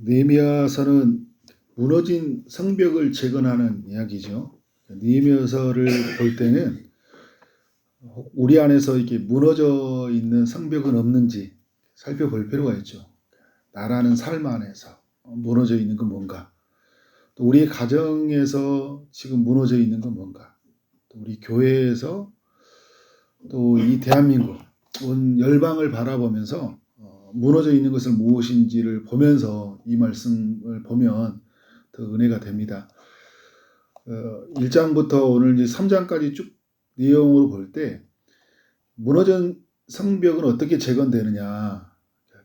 느헤미야서는 무너진 성벽을 재건하는 이야기죠. 느헤미야서를 볼 때는 우리 안에서 이렇게 무너져 있는 성벽은 없는지 살펴볼 필요가 있죠. 나라는 삶 안에서 무너져 있는 건 뭔가, 또 우리 가정에서 지금 무너져 있는 건 뭔가, 또 우리 교회에서, 또 이 대한민국 온 열방을 바라보면서 무너져 있는 것을 무엇인지를 보면서 이 말씀을 보면 더 은혜가 됩니다. 1장부터 오늘 이제 3장까지 쭉 내용으로 볼 때 무너진 성벽은 어떻게 재건되느냐,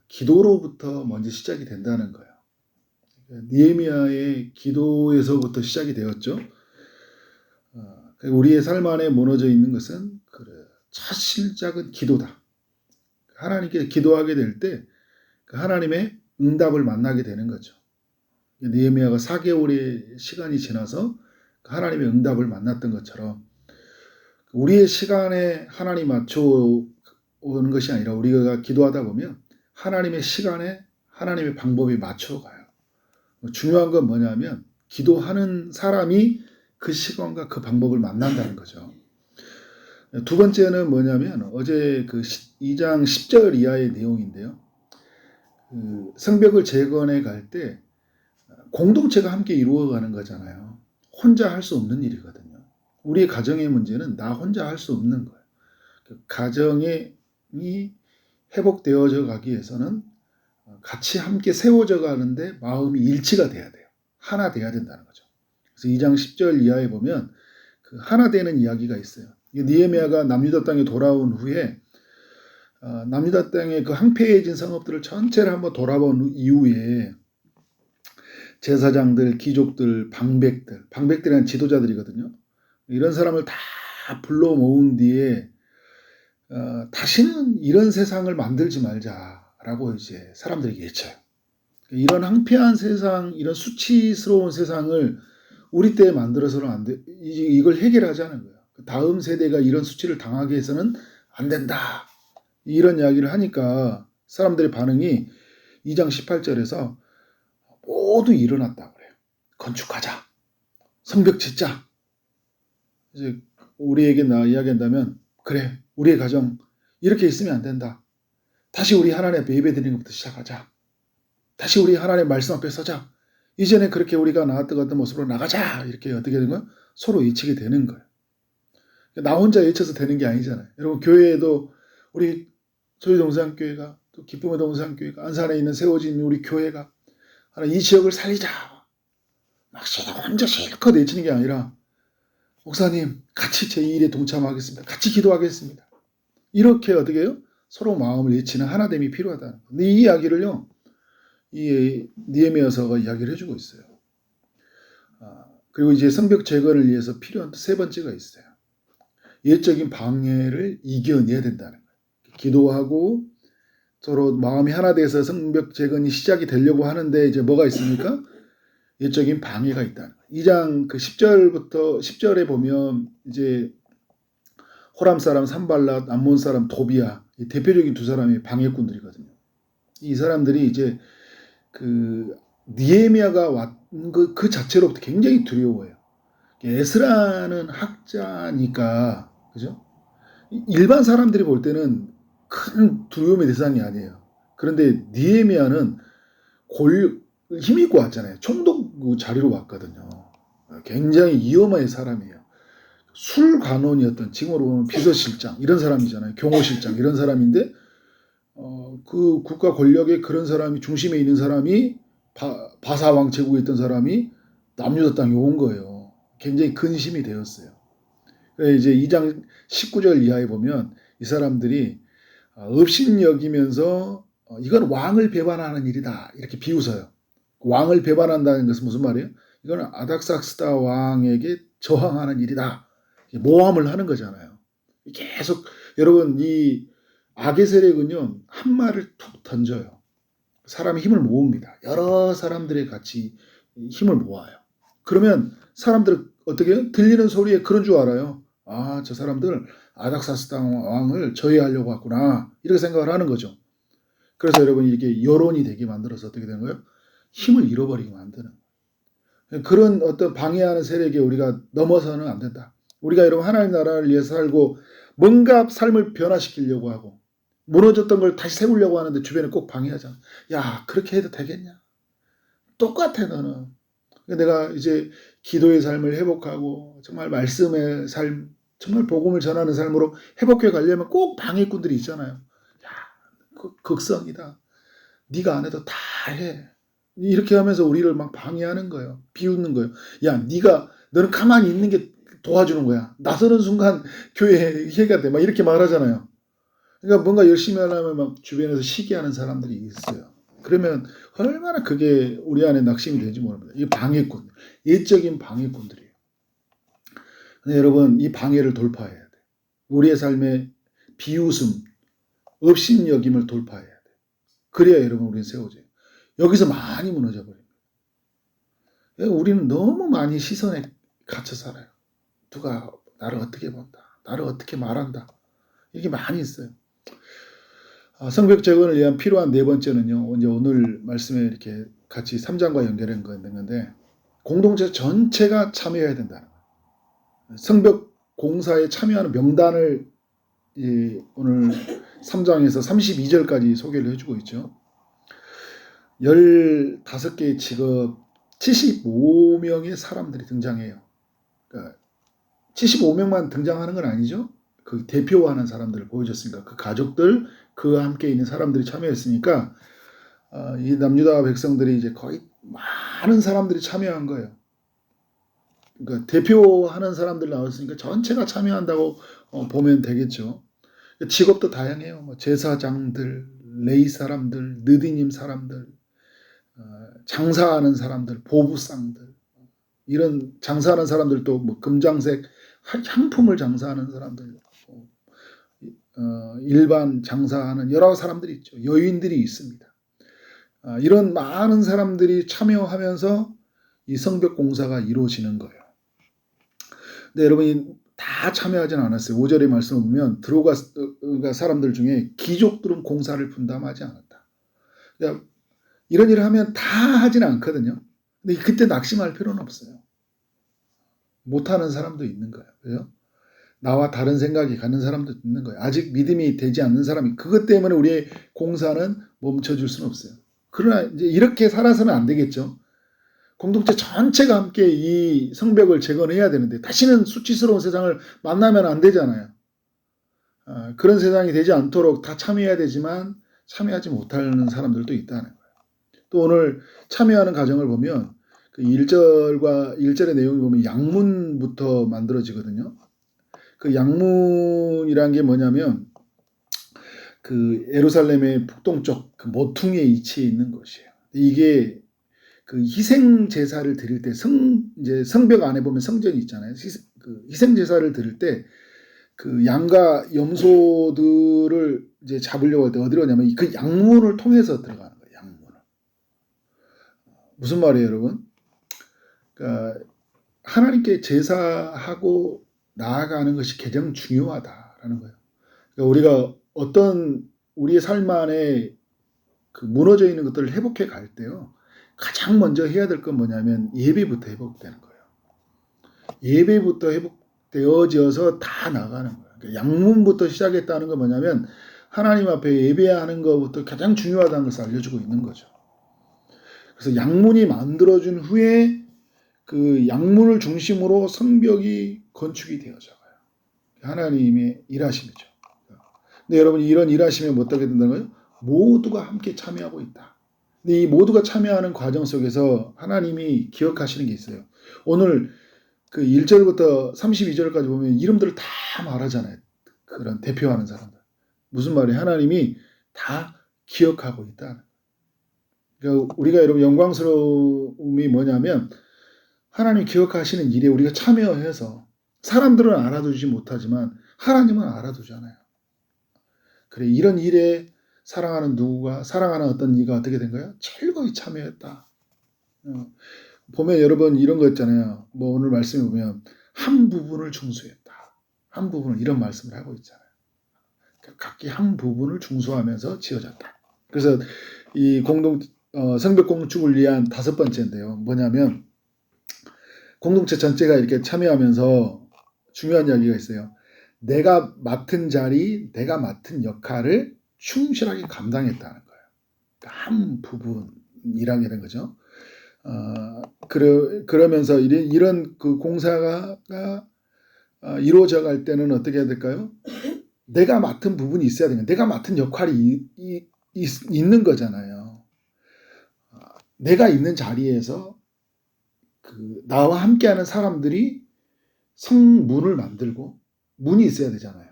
기도로부터 먼저 시작이 된다는 거예요. 느헤미야의 기도에서부터 시작이 되었죠. 우리의 삶 안에 무너져 있는 것은 첫 시작은 기도다. 하나님께 기도하게 될 때 하나님의 응답을 만나게 되는 거죠. 느헤미야가 4개월의 시간이 지나서 하나님의 응답을 만났던 것처럼 우리의 시간에 하나님 맞춰 오는 것이 아니라 우리가 기도하다 보면 하나님의 시간에 하나님의 방법에 맞춰 가요. 중요한 건 뭐냐면 기도하는 사람이 그 시간과 그 방법을 만난다는 거죠. 두 번째는 뭐냐면 어제 그 2장 10절 이하의 내용인데요. 성벽을 재건해 갈 때 공동체가 함께 이루어가는 거잖아요. 혼자 할 수 없는 일이거든요. 우리의 가정의 문제는 나 혼자 할 수 없는 거예요. 가정이 회복되어져 가기 위해서는 같이 함께 세워져 가는데 마음이 일치가 돼야 돼요. 하나 돼야 된다는 거죠. 그래서 2장 10절 이하에 보면 그 하나 되는 이야기가 있어요. 느헤미야가 남유다 땅에 돌아온 후에 남유다 땅의 그 황폐해진 성읍들을 전체를 한번 돌아본 이후에 제사장들, 귀족들, 방백들이란 지도자들이거든요. 이런 사람을 다 불러 모은 뒤에 다시는 이런 세상을 만들지 말자라고 이제 사람들에게 외쳐요. 이런 황폐한 세상, 이런 수치스러운 세상을 우리 때에 만들어서는 안 돼. 이걸 해결하자는 거예요. 다음 세대가 이런 수치를 당하게 해서는 안 된다. 이런 이야기를 하니까 사람들의 반응이 2장 18절에서 모두 일어났다고 그래요. 건축하자. 성벽 짓자. 이제 우리에게 이야기한다면 그래, 우리의 가정 이렇게 있으면 안 된다. 다시 우리 하나님 앞에 예배드리는 것부터 시작하자. 다시 우리 하나님 말씀 앞에 서자. 이전에 그렇게 우리가 나왔던 같은 모습으로 나가자. 이렇게 어떻게 되는 거예요? 서로 외치게 되는 거예요. 나 혼자 외쳐서 되는 게 아니잖아요. 여러분 교회에도 우리 소유동산교회가, 또 기쁨의 동산교회가, 안산에 있는 세워진 우리 교회가 이 지역을 살리자. 막 혼자 실컷 외치는 게 아니라 목사님 같이 제 일에 동참하겠습니다. 같이 기도하겠습니다. 이렇게 어떻게 해요? 서로 마음을 외치는 하나됨이 필요하다는 거예요. 근데 이 이야기를요, 이 느헤미야서가 이야기를 해주고 있어요. 그리고 이제 성벽 재건을 위해서 필요한 세 번째가 있어요. 예적인 방해를 이겨내야 된다는 거예요. 기도하고 서로 마음이 하나 돼서 성벽 재건이 시작이 되려고 하는데 이제 뭐가 있습니까? 예적인 방해가 있다는 거예요. 2장 그 10절에 보면 이제 호람 사람 산발랏, 암몬 사람 도비야, 이 대표적인 두 사람이 방해꾼들이거든요. 이 사람들이 이제 그 느헤미야가 왔는 그 자체로부터 굉장히 두려워요. 에스라는 학자니까, 그죠? 일반 사람들이 볼 때는 큰 두려움의 대상이 아니에요. 그런데 느헤미야는 힘있고 왔잖아요. 총독 자리로 왔거든요. 굉장히 위험한 사람이에요. 술관원이었던, 지금으로 보면 비서실장 이런 사람이잖아요. 경호실장 이런 사람인데 그 국가 권력에 그런 사람이 중심에 있는 사람이 바사왕 제국에 있던 사람이 남유다 땅에 온 거예요. 굉장히 근심이 되었어요. 이제 2장 19절 이하에 보면 이 사람들이 업신여기면서 이건 왕을 배반하는 일이다 이렇게 비웃어요. 왕을 배반한다는 것은 무슨 말이에요? 이건 아닥삭스다 왕에게 저항하는 일이다. 모함을 하는 거잖아요. 계속 여러분 이 악의 세력은요 한 말을 툭 던져요. 사람의 힘을 모읍니다. 여러 사람들의 같이 힘을 모아요. 그러면 사람들은 어떻게 해요? 들리는 소리에 그런 줄 알아요. 아, 저 사람들 아닥사스다 왕을 저해하려고 왔구나 이렇게 생각을 하는 거죠. 그래서 여러분 이렇게 여론이 되게 만들어서 어떻게 되는 거예요? 힘을 잃어버리게 만드는 거예요. 그런 어떤 방해하는 세력에 우리가 넘어서는 안 된다. 우리가 여러분 하나님 나라를 위해서 살고 뭔가 삶을 변화시키려고 하고 무너졌던 걸 다시 세우려고 하는데 주변에 꼭 방해하잖아. 야, 그렇게 해도 되겠냐? 똑같아 너는. 내가 이제 기도의 삶을 회복하고 정말 말씀의 삶, 정말 복음을 전하는 삶으로 회복해 가려면 꼭 방해꾼들이 있잖아요. 야, 극성이다. 네가 안 해도 다 해. 이렇게 하면서 우리를 막 방해하는 거예요. 비웃는 거예요. 야, 너는 가만히 있는 게 도와주는 거야. 나서는 순간 교회에 해가 돼. 막 이렇게 말하잖아요. 그러니까 뭔가 열심히 하려면 막 주변에서 시기하는 사람들이 있어요. 그러면 얼마나 그게 우리 안에 낙심이 되는지 모릅니다. 이 방해꾼, 예적인 방해꾼들이에요. 근데 여러분, 이 방해를 돌파해야 돼. 우리의 삶에 비웃음, 업신여김을 돌파해야 돼. 그래야 여러분 우리는 세워져요. 여기서 많이 무너져 버립니다. 우리는 너무 많이 시선에 갇혀 살아요. 누가 나를 어떻게 본다. 나를 어떻게 말한다. 이게 많이 있어요. 성벽 재건을 위한 필요한 네 번째는요. 이제 오늘 말씀에 이렇게 같이 3장과 연결한 건데 공동체 전체가 참여해야 된다는 거예요. 성벽 공사에 참여하는 명단을 오늘 3장에서 32절까지 소개를 해주고 있죠. 15개의 직업 75명의 사람들이 등장해요. 그러니까 75명만 등장하는 건 아니죠. 그 대표하는 사람들을 보여줬으니까 그 가족들, 그와 함께 있는 사람들이 참여했으니까 이 남유다 백성들이 이제 거의 많은 사람들이 참여한 거예요. 그러니까 대표하는 사람들 나왔으니까 전체가 참여한다고 보면 되겠죠. 직업도 다양해요. 뭐 제사장들, 레이 사람들, 느디님 사람들, 장사하는 사람들, 보부상들, 이런 장사하는 사람들도 뭐 금장색 향품을 장사하는 사람들, 일반 장사하는 여러 사람들이 있죠. 여인들이 있습니다. 이런 많은 사람들이 참여하면서 이 성벽 공사가 이루어지는 거예요. 근데 여러분이 다 참여하지는 않았어요. 5절의 말씀을 보면 들어가 사람들 중에 귀족들은 공사를 분담하지 않았다. 그러니까 이런 일을 하면 다 하지는 않거든요. 근데 그때 낙심할 필요는 없어요. 못하는 사람도 있는 거예요. 그죠? 나와 다른 생각이 가는 사람도 있는 거예요. 아직 믿음이 되지 않는 사람이. 그것 때문에 우리의 공사는 멈춰줄 수는 없어요. 그러나 이제 이렇게 살아서는 안 되겠죠. 공동체 전체가 함께 이 성벽을 재건해야 되는데 다시는 수치스러운 세상을 만나면 안 되잖아요. 그런 세상이 되지 않도록 다 참여해야 되지만 참여하지 못하는 사람들도 있다는 거예요. 또 오늘 참여하는 과정을 보면 그 1절의 내용을 보면 양문부터 만들어지거든요. 그 양문이란 게 뭐냐면 그 예루살렘의 북동쪽 그 모퉁이에 위치해 있는 것이에요. 이게 그 희생 제사를 드릴 때 이제 성벽 안에 보면 성전이 있잖아요. 그 희생 제사를 드릴 때 그 양과 염소들을 이제 잡으려고 할 때 어디로 가냐면 그 양문을 통해서 들어가는 거예요. 양문을. 무슨 말이에요, 여러분? 그러니까 하나님께 제사하고 나아가는 것이 가장 중요하다라는 거예요. 그러니까 우리가 어떤 우리의 삶 안에 그 무너져 있는 것들을 회복해 갈 때요. 가장 먼저 해야 될 건 뭐냐면 예배부터 회복되는 거예요. 예배부터 회복되어져서 다 나가는 거예요. 그러니까 양문부터 시작했다는 건 뭐냐면 하나님 앞에 예배하는 것부터 가장 중요하다는 것을 알려주고 있는 거죠. 그래서 양문이 만들어진 후에 그 양문을 중심으로 성벽이 건축이 되어져요. 하나님의 일하심이죠. 근데 여러분 이런 일하심에 어떻게 된다는 거예요? 모두가 함께 참여하고 있다. 근데 이 모두가 참여하는 과정 속에서 하나님이 기억하시는 게 있어요. 오늘 그 1절부터 32절까지 보면 이름들을 다 말하잖아요. 그런 대표하는 사람들. 무슨 말이에요? 하나님이 다 기억하고 있다. 그러니까 우리가 여러분 영광스러움이 뭐냐면 하나님 기억하시는 일에 우리가 참여해서 사람들은 알아두지 못하지만 하나님은 알아두잖아요. 그래 이런 일에 사랑하는 누구가 사랑하는 어떤 이가 어떻게 된 거예요? 즐거이 참여했다. 보면 여러분 이런 거 있잖아요. 뭐 오늘 말씀에 보면 한 부분을 중수했다. 한 부분을 이런 말씀을 하고 있잖아요. 각기 한 부분을 중수하면서 지어졌다. 그래서 이 성벽 건축을 위한 5번째인데요. 뭐냐면 공동체 전체가 이렇게 참여하면서 중요한 이야기가 있어요. 내가 맡은 자리, 내가 맡은 역할을 충실하게 감당했다는 거예요. 한 부분이라는 거죠. 그러면서 이런 그 공사가 이루어져 갈 때는 어떻게 해야 될까요? 내가 맡은 부분이 있어야 되는, 내가 맡은 역할이 있는 거잖아요. 내가 있는 자리에서 나와 함께하는 사람들이 성문을 만들고 문이 있어야 되잖아요.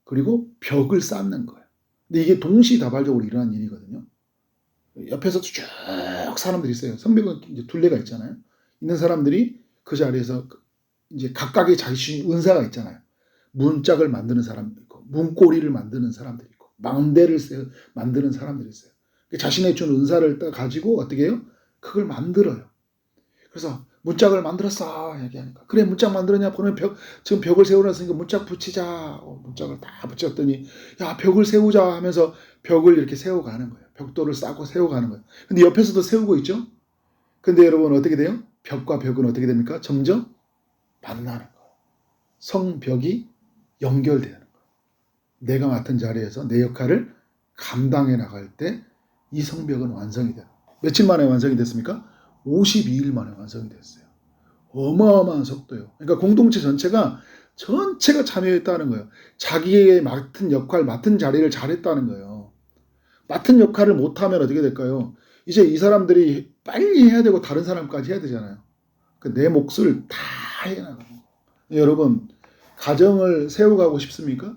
그리고 벽을 쌓는 거예요. 근데 이게 동시다발적으로 일어난 일이거든요. 옆에서 쭉 사람들이 있어요. 성벽은 이제 둘레가 있잖아요. 있는 사람들이 그 자리에서 이제 각각의 자기 은사가 있잖아요. 문짝을 만드는 사람도 있고, 문고리를 만드는 사람들이 있고, 망대를 만드는 사람들이 있어요. 자신의 준 은사를 가지고 어떻게 해요? 그걸 만들어요. 그래서 문짝을 만들었어 얘기하니까, 그래 문짝 만들었냐? 그러면 지금 벽을 세우놨으니까 문짝 붙이자. 문짝을 다 붙였더니 야 벽을 세우자 하면서 벽을 이렇게 세워가는 거예요. 벽돌을 쌓고 세워가는 거예요. 근데 옆에서도 세우고 있죠. 근데 여러분 어떻게 돼요? 벽과 벽은 어떻게 됩니까? 점점 만나는 거예요. 성벽이 연결되는 거예요. 내가 맡은 자리에서 내 역할을 감당해 나갈 때 이 성벽은 완성이 돼요. 며칠 만에 완성이 됐습니까? 52일 만에 완성이 됐어요. 어마어마한 속도예요. 그러니까 공동체 전체가 참여했다는 거예요. 자기의 맡은 역할, 맡은 자리를 잘했다는 거예요. 맡은 역할을 못하면 어떻게 될까요? 이제 이 사람들이 빨리 해야 되고 다른 사람까지 해야 되잖아요. 내 몫을 다 해나가는 거예요. 여러분, 가정을 세워가고 싶습니까?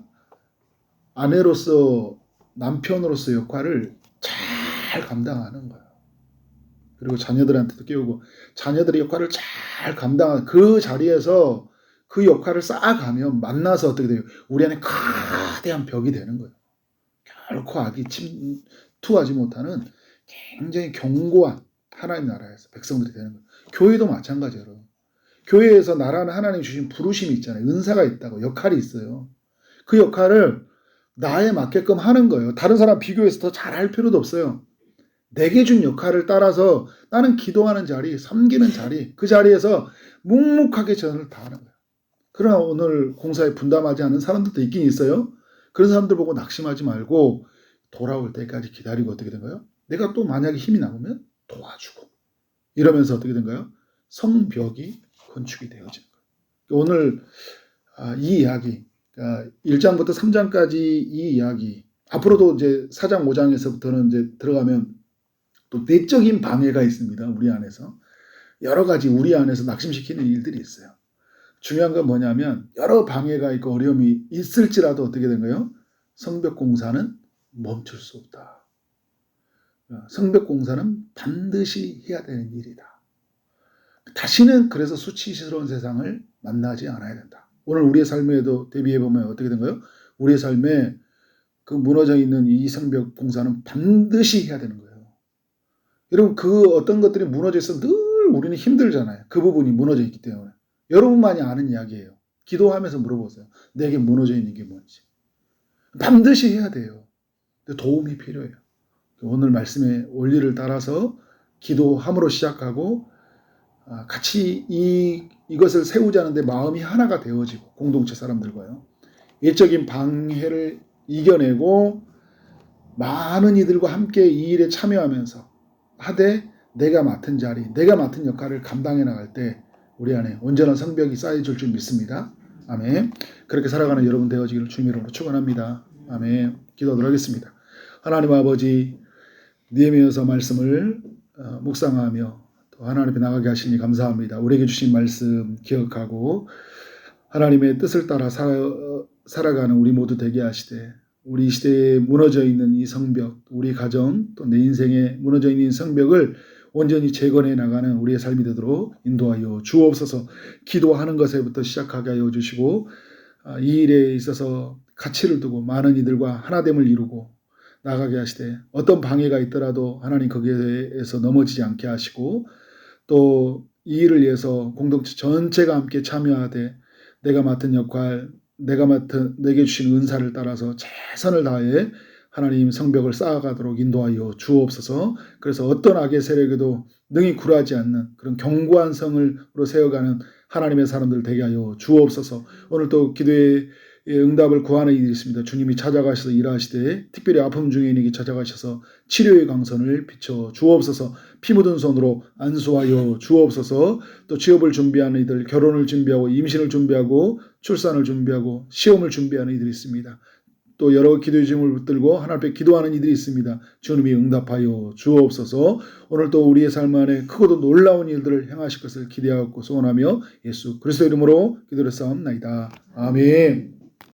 아내로서, 남편으로서 역할을 잘 감당하는 거예요. 그리고 자녀들한테도 깨우고, 자녀들의 역할을 잘 감당하는 그 자리에서 그 역할을 쌓아가면 만나서 어떻게 돼요? 우리 안에 거대한 벽이 되는 거예요. 결코 악이 침투하지 못하는 굉장히 견고한 하나님 나라에서 백성들이 되는 거예요. 교회도 마찬가지예요. 교회에서 나라는 하나님 주신 부르심이 있잖아요. 은사가 있다고, 역할이 있어요. 그 역할을 나에 맞게끔 하는 거예요. 다른 사람 비교해서 더 잘할 필요도 없어요. 내게 준 역할을 따라서 나는 기도하는 자리, 섬기는 자리, 그 자리에서 묵묵하게 전을 다하는 거예요. 그러나 오늘 공사에 분담하지 않는 사람들도 있긴 있어요. 그런 사람들 보고 낙심하지 말고 돌아올 때까지 기다리고 어떻게 된가요? 내가 또 만약에 힘이 남으면 도와주고, 이러면서 어떻게 된가요? 성벽이 건축이 되어진 거예요. 오늘 이 이야기, 1장부터 3장까지 이 이야기, 앞으로도 이제 4장, 5장에서부터는 이제 들어가면 또 내적인 방해가 있습니다. 우리 안에서. 여러 가지 우리 안에서 낙심시키는 일들이 있어요. 중요한 건 뭐냐면 여러 방해가 있고 어려움이 있을지라도 어떻게 된 거예요? 성벽 공사는 멈출 수 없다. 성벽 공사는 반드시 해야 되는 일이다. 다시는 그래서 수치스러운 세상을 만나지 않아야 된다. 오늘 우리의 삶에도 대비해보면 어떻게 된 거예요? 우리의 삶에 그 무너져 있는 이 성벽 공사는 반드시 해야 되는 거예요. 여러분, 그 어떤 것들이 무너져 있어 늘 우리는 힘들잖아요. 그 부분이 무너져 있기 때문에. 여러분만이 아는 이야기예요. 기도하면서 물어보세요. 내게 무너져 있는 게 뭔지. 반드시 해야 돼요. 도움이 필요해요. 오늘 말씀의 원리를 따라서 기도함으로 시작하고 같이 이것을 세우자는데 마음이 하나가 되어지고, 공동체 사람들과요. 예적인 방해를 이겨내고 많은 이들과 함께 이 일에 참여하면서 하되 내가 맡은 자리, 내가 맡은 역할을 감당해 나갈 때 우리 안에 온전한 성벽이 쌓여질 줄 믿습니다. 아멘. 그렇게 살아가는 여러분 되어지기를 주님 이름으로 축원합니다. 아멘. 기도하도록 하겠습니다. 하나님 아버지, 느헤미야서 말씀을 묵상하며 또 하나님 앞에 나가게 하시니 감사합니다. 우리에게 주신 말씀 기억하고 하나님의 뜻을 따라 살아가는 우리 모두 되게 하시되, 우리 시대에 무너져 있는 이 성벽, 우리 가정 또 내 인생에 무너져 있는 성벽을 온전히 재건해 나가는 우리의 삶이 되도록 인도하여 주옵소서. 기도하는 것에부터 시작하게 하여 주시고 이 일에 있어서 가치를 두고 많은 이들과 하나됨을 이루고 나가게 하시되, 어떤 방해가 있더라도 하나님 거기에서 넘어지지 않게 하시고, 또 이 일을 위해서 공동체 전체가 함께 참여하되 내가 맡은 역할, 내게 주신 은사를 따라서 최선을 다해 하나님 성벽을 쌓아가도록 인도하여 주옵소서. 그래서 어떤 악의 세력에도 능히 굴하지 않는 그런 견고한 성을로 세워가는 하나님의 사람들 되게 하여 주옵소서. 오늘 또 기도의 응답을 구하는 일이 있습니다. 주님이 찾아가셔서 일하시되 특별히 아픔 중에 있는 이에게 찾아가셔서 치료의 강선을 비춰 주옵소서. 피 묻은 손으로 안수하여 주옵소서. 또 취업을 준비하는 이들, 결혼을 준비하고 임신을 준비하고 출산을 준비하고 시험을 준비하는 이들이 있습니다. 또 여러 기도의 제목을 붙들고 하나님 앞에 기도하는 이들이 있습니다. 주님이 응답하여 주옵소서. 오늘 또 우리의 삶 안에 크고도 놀라운 일들을 행하실 것을 기대하고 소원하며 예수 그리스도 이름으로 기도를 쌓옵나이다. 아멘.